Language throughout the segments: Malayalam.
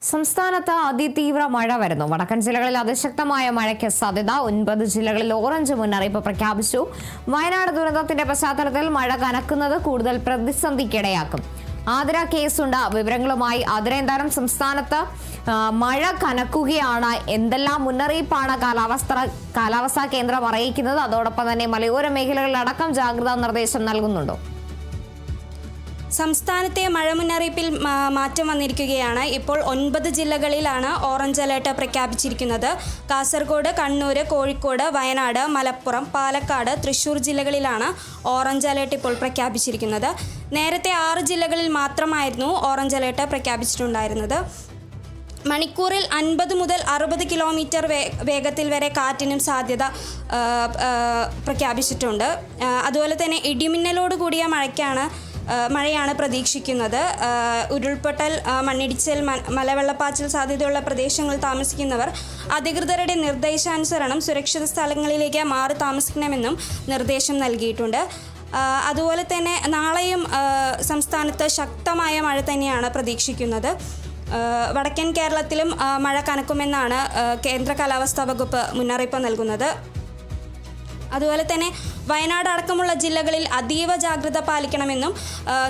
സംസ്ഥാനത്ത് അതിതീവ്ര മഴ വരുന്നു. വടക്കൻ ജില്ലകളിൽ അതിശക്തമായ മഴയ്ക്ക് സാധ്യത. 9 ജില്ലകളിൽ ഓറഞ്ച് മുന്നറിയിപ്പ് പ്രഖ്യാപിച്ചു. വയനാട് ദുരന്തത്തിന്റെ പശ്ചാത്തലത്തിൽ മഴ കനക്കുന്നത് കൂടുതൽ പ്രതിസന്ധിക്കിടയാക്കും. ആതിര കേസുണ്ട്. വിവരങ്ങളുമായി ആതിര, എന്തായാലും സംസ്ഥാനത്ത് മഴ കനക്കുകയാണ്. എന്തെല്ലാം മുന്നറിയിപ്പാണ് കാലാവസ്ഥാ കേന്ദ്രം അറിയിക്കുന്നത്? അതോടൊപ്പം തന്നെ മലയോര മേഖലകളിലടക്കം ജാഗ്രതാ നിർദ്ദേശം നൽകുന്നുണ്ടോ? സംസ്ഥാനത്തെ മഴ മുന്നറിയിപ്പിൽ മാറ്റം വന്നിരിക്കുകയാണ്. ഇപ്പോൾ 9 ജില്ലകളിലാണ് ഓറഞ്ച് അലേർട്ട് പ്രഖ്യാപിച്ചിരിക്കുന്നത്. കാസർഗോഡ്, കണ്ണൂർ, കോഴിക്കോട്, വയനാട്, മലപ്പുറം, പാലക്കാട്, തൃശ്ശൂർ ജില്ലകളിലാണ് ഓറഞ്ച് അലേർട്ട് ഇപ്പോൾ പ്രഖ്യാപിച്ചിരിക്കുന്നത്. നേരത്തെ 6 ജില്ലകളിൽ മാത്രമായിരുന്നു ഓറഞ്ച് അലേർട്ട് പ്രഖ്യാപിച്ചിട്ടുണ്ടായിരുന്നത്. മണിക്കൂറിൽ 50 മുതൽ 60 കിലോമീറ്റർ വേഗത്തിൽ വരെ കാറ്റിനും സാധ്യത പ്രഖ്യാപിച്ചിട്ടുണ്ട്. അതുപോലെ തന്നെ ഇടിമിന്നലോട് കൂടിയ മഴയാണ് പ്രതീക്ഷിക്കുന്നത്. ഉരുൾപൊട്ടൽ, മണ്ണിടിച്ചിൽ, മലവെള്ളപ്പാച്ചിൽ സാധ്യതയുള്ള പ്രദേശങ്ങളിൽ താമസിക്കുന്നവർ അധികൃതരുടെ നിർദ്ദേശാനുസരണം സുരക്ഷിത സ്ഥലങ്ങളിലേക്ക് മാറി താമസിക്കണമെന്നും നിർദ്ദേശം നൽകിയിട്ടുണ്ട്. അതുപോലെ തന്നെ നാളെയും സംസ്ഥാനത്ത് ശക്തമായ മഴ തന്നെയാണ് പ്രതീക്ഷിക്കുന്നത്. വടക്കൻ കേരളത്തിലും മഴ കനക്കുമെന്നാണ് കേന്ദ്ര കാലാവസ്ഥാ വകുപ്പ് മുന്നറിയിപ്പ് നൽകുന്നത്. അതുപോലെ തന്നെ വയനാട് അടക്കമുള്ള ജില്ലകളിൽ അതീവ ജാഗ്രത പാലിക്കണമെന്നും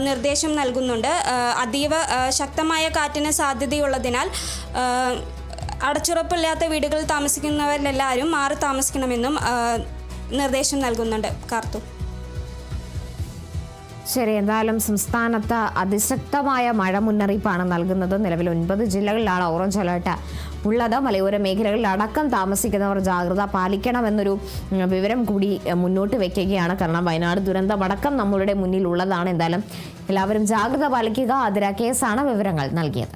നിർദ്ദേശം നൽകുന്നുണ്ട്. അതീവ ശക്തമായ കാറ്റിന് സാധ്യതയുള്ളതിനാൽ അടച്ചുറപ്പില്ലാത്ത വീടുകളിൽ താമസിക്കുന്നവരെല്ലാവരും മാറി താമസിക്കണമെന്നും നിർദ്ദേശം നൽകുന്നുണ്ട്. കാർത്തു. ശരി, എന്തായാലും സംസ്ഥാനത്ത് അതിശക്തമായ മഴ മുന്നറിയിപ്പാണ് നൽകുന്നത്. നിലവിൽ 9 ജില്ലകളിലാണ് ഓറഞ്ച് അലേർട്ട് ഉള്ളത്. മലയോര മേഖലകളിൽ അടക്കം താമസിക്കുന്നവർ ജാഗ്രത പാലിക്കണമെന്നൊരു വിവരം കൂടി മുന്നോട്ട് വെക്കുകയാണ്. കാരണം വയനാട് ദുരന്തമടക്കം നമ്മളുടെ മുന്നിൽ ഉള്ളതാണ്. എന്തായാലും എല്ലാവരും ജാഗ്രത പാലിക്കുക. ആതിര കേസാണ് വിവരങ്ങൾ നൽകിയത്.